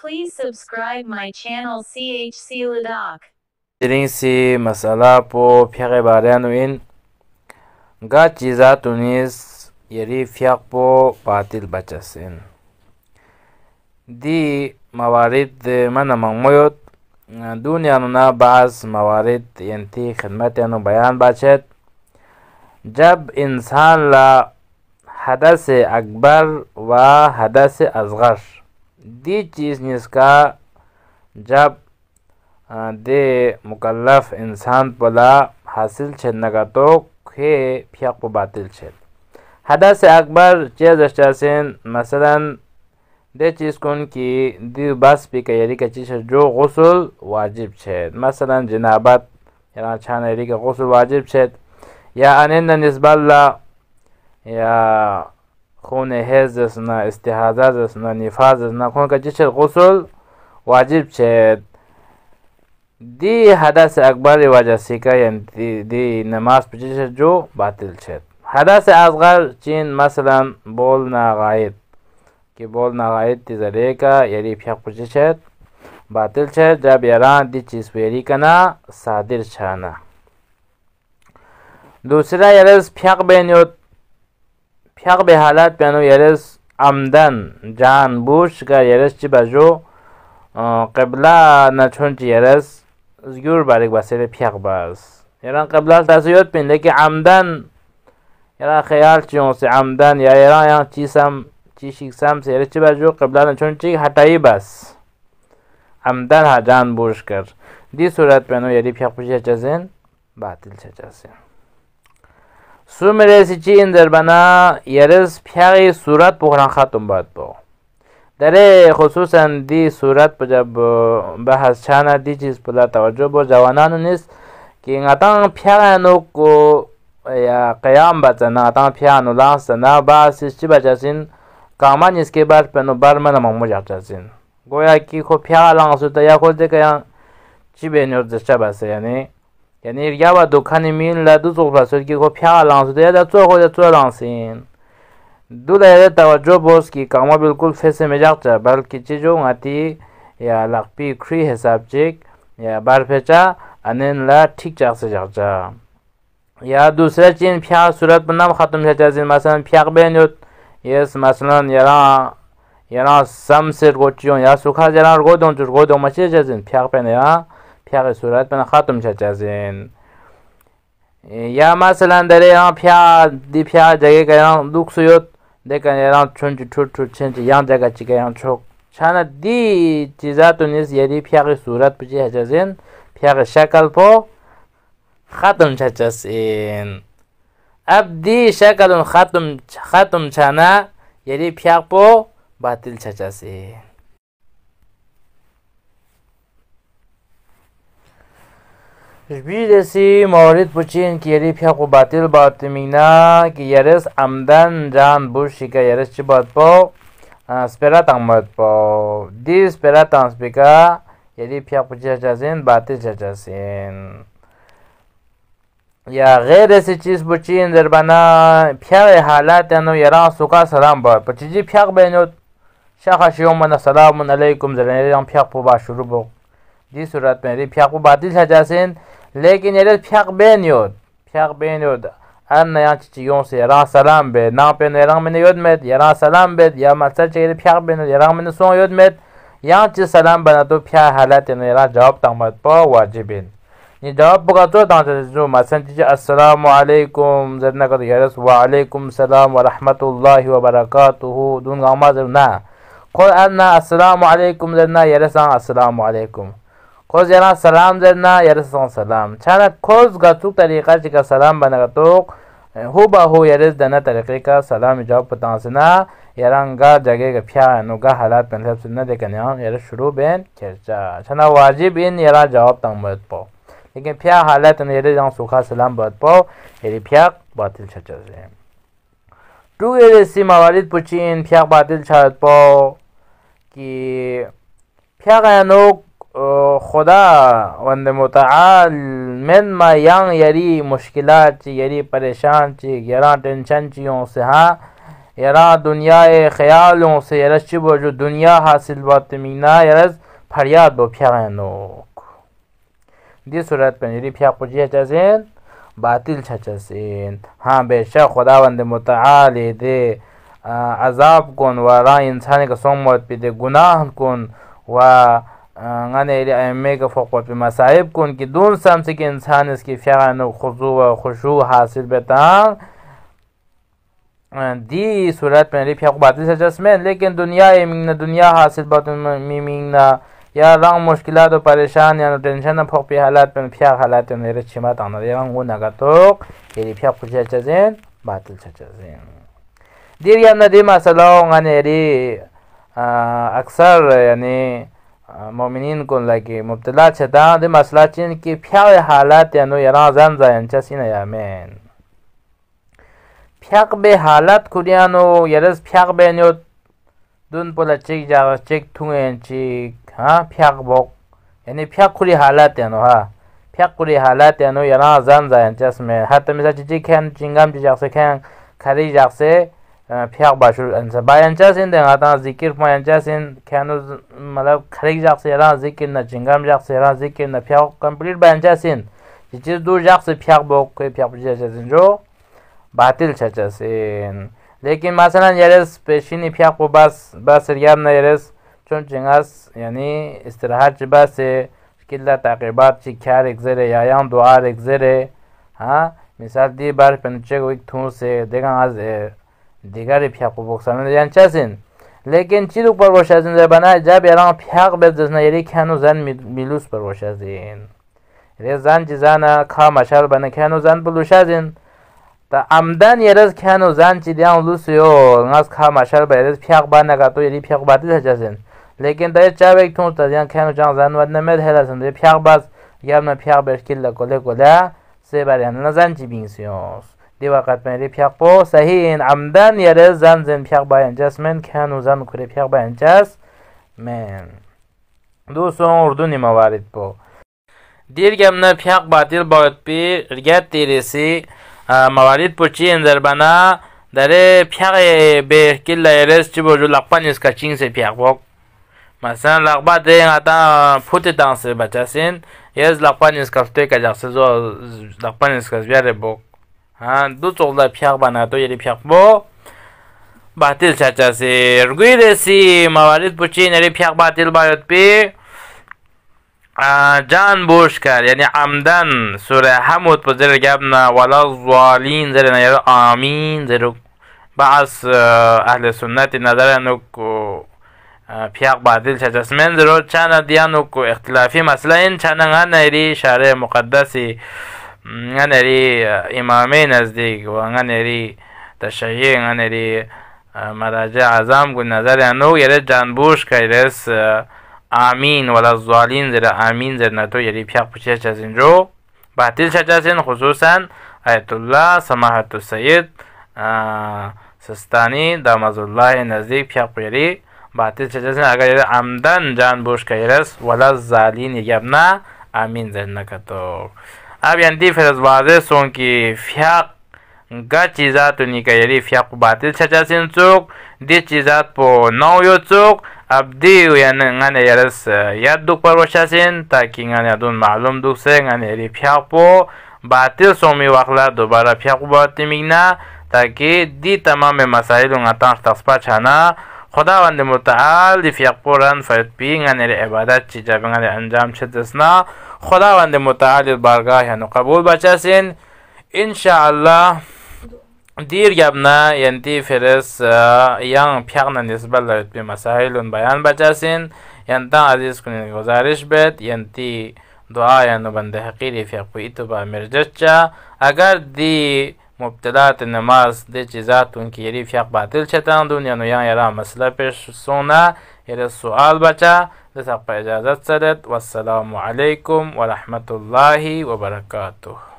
Please subscribe my channel CHC Ladakh. Drinsi masala po fiaqe barianu in ga chiza tunis yari fiaq po batil bachasin di mawarid mana mangmoyot dunia na baaz mawarid yanti khidmat yanu bayan bachet जब इंसान ला हदस अकबर व हदस असगर दी चीज़ जिसका जब दे मुकल्लफ इंसान पला हासिल छेदने का तो खे फियाक को बातिल छेद हदस अकबर चीज़ अश्चासिन मसलन दे चीज़ कौन की दी बस भी कयरी का चीज़ जो गुस्ल वाजिब छेद मसलन जनाबत या छानेरी का गुस्ल वाजिब छेद या अनिंद निस्बल्ला या खून हेज जसना इस्तिहाजा जसना निफाज जसना खून का जिस गुस्ल वाजिब छेद दी हदस अकबर वजह से का दी नमाज पचिश जो बातिल छेद हदस असगर चीन मसलन बोलना गायद कि बोलना गायद तिजरे का यरी फियाक पचिश बातिल छेद जब यारान दी चीज़ वेरी कना सादिर छाना दूसरा यरस फियाक बेनियोत फियाक बे हालात पेनो यरस आमदन जान बूश का यरस चिबाजो क़िबला नछुन यरस ज़्यूर बारिक बासेरे फियाक बास यरान क़िबला तासियोत पिन लेकिन आमदन यरा ख्याल चियों से आमदन या यरा यहाँ चीशिक्सम से यरस चिबाजो क़िबला नछुन ची हटाई बस आमदन हा जान बूश कर दी सूरत पेनो यरी फियाक पुछे चज़ेन बातिल छे चज़ेन सुमेरे सिची इंदर बना यरस फियागी सूरत पोखरान ख़ातुम बात पो दरे खुसूसन दी सूरत पर जब बहस छाना दी चीज़ पला तवज्जो बो जवानानु निस कि ngataang फियागानो को या क़याम बचना ngataang फियागानो लांस ना बास इस बचासिन कामान इसके बाद पेनो बार में नमक जाचासिन गोया कि खो फियागा लांस होता या खो दे कया चिबेन्योर जच्चा बस यानी यावा दुखानी मीन ला दुसो फासोर की को फिया लांस दे दा चो लांसिन दुले तवज्जो बोस की कामा बिल्कुल फेसे में जाचा बल्कि चीजों आती या लकपी क्री हिसाब चेक या बार फेचा अनेन ला ठीक चाक से जाचा या दूसरा चीन फिया सूरत पर नाम खत्म है जैसे मसलन फिया बेन्योत यस मसलन यरा सम से गोचियों या सुखा जरा गोदों मचे जैसे फिया पे या फिया सूरत पर ख़ातम छचाजिन या मसलन दरे यहाँ फिया दी फिया जगह का यहाँ दुख सुयोत देखा यहाँ छुन छुट छुन यहाँ जगह चिका यहाँ छोक छाना दी चीज़ा तो निस यदि फिया की सूरत पर छचाजिन फिया की शक्ल पो ख़ातम छचाजिन अब दी शक्ल ख़ातम छाना यदि फिया पो बातिल छचाजिन जैसी मौरिद पुचीन की यरी फिया को बातिल बातमीना कि यरस आमदन जान बुश का यरस चिबात पो स्पेरा तंगमत पो दी स्पेरा तंगस्पिका यरी फिया पुची जाजिन बातिल जाजिन या गैर ऐसी चीज़ पुचीन दरबाना फिया हालात यानो यरा सुका सलाम बात पुची फिया बेनो शाखा शियों मना सलाम अलैकुम जरने फिया को बा शुरू बो दी सूरत में यरी फिया को बातिल जाजिन लेकिन यरस फियाक बेन्योद अन यहाँ चीज़ों से यरा सलाम बे ना पे यरा मैंने योद में यरा सलाम बे या मसल चाहिए फियाक बेन्योद यरा मैंने सो योद में यहाँ चीज़ सलाम बना तो फिया हालत यरा जवाब तंगमत पो वाजिबिन ये जवाब पका तो जो मसल चीज़ अस्सलामु अलैकुम जरना कर यरस वालेकुम सलाम व रहमतुल्लाहि व बरकातुहू दून गामा जरना खुद अन्ना अस्सलामु अलैकुम जरना यरस अस्सलामु अलैकुम खोज यरा सलाम जरना यरस सलाम छाना खोज गतु तरीका चिका सलाम बना तो हो बाहो यरस दना तरीके का सलाम जवाब पता सना यरंगा जगह का फिया नुगा हालात मतलब सुनना देखने यरस शुरू बेन खर्चा छाना वाजिब इन यरा जवाब तंगमत पो लेकिन फिया हालत ने यरे जहाँ सुखा सलाम बात पो यरी फिया बातिल छचा से टू यरे सी मवालिद पुचीन फिया बातिल छात पो कि फिया गानो खुदा वंदे मुताल में मा यांग यरी मुश्किलात ची यरी परेशान ची यरा टेंशन चियों से हाँ यरा दुनिया ख्यालों से यरस चिबो जो दुनिया हासिल बात मीना यरस फरियाद बो फ्यागनोक दी सूरत पे यरी फ्या पुजिया चसेन बातिल छचसेन। हाँ बेशक खुदावंद मुतआल दे अजाब कोन वरा इंसान का सोमत पे दे गुनाह कोन व गाने अम्मे का फ़ोक़ पे मसाइब कोन की दून समझ के इंसान इसकी फ़ियान खुशू व खुशू हासिल बेतांग दी सूरत में रिफ़िया बातिल से जस्में। लेकिन दुनिया हासिल बात मीमिंगना या रंग मुश्किलात और परेशान या टेंशन फ़ोक़ पे हालात पे फ़िया हालात मेरे छिमात आना रंग वो नगा तो ये रिफ़िया कुछ चजें बातिल से चजें दीर या नदी मसलों गाने अक्सर यानी मोमिनीन को लगे मुब्तला छता दे मसला चिन की फ्या हालात यानो यरा जन जायन चसिन यामेन फ्याक बे हालात कुरियानो यरस फ्याक बे न्यो दुन पोला चेक जा चेक थुएन चिक हाँ फ्याक बोक यानी फ्याक कुरी हालात यानो हाँ फ्याक कुरी हालात यानो यरा जन जायन चस में हर तमिसा चिची खेन चिंगम चिजाक से खेन खरी जाक से फ्याक बाशुर अंसा बायंचा सिन दे आता जिक्र पायंचा सिन खेनो मतलब खरी जाक से यरा जिक्र न चिंगम जाक से यरा जिक्र न फ्याक कंप्लीट बायंचा सिन चिच दूर जाक से फ्याक बोक के फ्याक पुजिया सिन जो बातिल छचसेन। लेकिन मसलन यरस पेशिनी फ्याक को बस रियाब न यरस चुन चिंगास यानी इस्तिराहत चिबा से किल्ला ताक़िबात ची ख्यार एक ज़रे या दुआर एक ज़रे हाँ मिसाल दी बार पंचे को एक थूं से देखा आज दिगारी फ्याक को बोक्सान यांचा सिन। लेकिन चीज़ ऊपर वशाजिन जब बना जब यारा फ्याक बेद जसना यरी ख्यानो जन मिलूस पर वशाजिन रे जन चिजाना खा मशाल बने ख्यानो जन बुलुशाजिन ता आमदान यरस ख्यानो जन चिदियां लुसियो ngas खा मशाल बेरस फ्याक बना का तो यरी फ्याक बातिल हजाजिन। लेकिन दे चाव एक थूं तजियां ख्यानो जन जन वदने में हेलासन दे फ्याक बास यार में फ्याक बेश किल्ला कोले से बारे न जन चिबिंसियोस दी वक़्त में री फ्याक पो सही इन आमदान यरस जन जन फ्याक बायन जसमेन ख्यानो जन कुरे फ्याक बायन जस में दूसरों उर्दू मवारिद पो दीर के हमने फ्याक बातिल बहुत पे रियात तेरे से मवारिद पुची अंदर बना दरे फ्याक बे किल्ला यरस चिबो जो लकपन इसका चिंग से फ्याक वोक मसलन लकबा दे आता फुटे तांग से बचा सिन यस लकपन इसका फुटे का जाक से जो लकपन इसका ज़्यादा बोक हाँ दो चौला फ्याक बना तो यरी फ्याक बो बातिल चाचा से रुई रेसी मवारिद पुची नरी फ्याक बातिल बहुत पे जान बोश कर यानी आमदन सूरह हमद पर जर गबना वाला ज़ालिन जर ना आमीन जर बास अहले सुन्नत नजर नुको फ्याक बातिल छजसमें जरो चाना दियानो को इख्तिलाफी मसला इन चाना नरी शारे मुक़द्दसी नरी इमामे नज़दीक व नरी तशय्यी नरी मराजा आज़म को नजर अनो यरे जानबूश का यरस आमीन वाला ज़ालिन जरा आमीन जरना तो यरी फ्याक पुछे चजिन जो बातिल छजसिन खुसूसन आयतुल्लाह समाहतु सैयद सस्तानी दामजुल्लाह नज़दीक फ्याक यरी बातिल छजसिन अगर आमदन जानबूश का यरस वाला ज़ालिन यबना आमीन जरना का तो अब यंती फिर वाज़े सों की फ्याक गा चीज़ात उन्हीं का यरी फ्याक बातिल छजसिन चुक दी चीज़ात पो नौ यो चुक अब दी यानी गाने यरस याद दुख पर वशासिन ताकि गाने दून मालूम दुख से गाने यरी फ्याक पो बातिल सोमी वाखला दोबारा फ्याक बातिल मिगना ताकि दी तमाम मसाइल उंगातां तस्पा छाना खुदावंद मुतआल दी फ्याक पो रन फरद पी गाने यरी इबादत चीज़ा गाने अंजाम छदसना खुदावंद मुतआल बारगाह यानी कबूल बचासिन इंशाअल्लाह दीर गबना यंती फिरस yang फ्याक न निस्बत लत पे मसाइल उन बयान बचासिन यंता अजीज को गुजारिश बेत यंती दुआ यानो बंदे हकीरी फ्याक को इतबा मिर्जच्चा अगर दी मुब्तलात नमाज दे चीज़ात उनकी यरी फ्याक बातिल छतां दुनिया नो yang यरा मसला पेश सोना यरा सवाल बचा दस आप इजाज़त सदत वस्सलामु अलैकुम व रहमतुल्लाहि व बरकातुहू।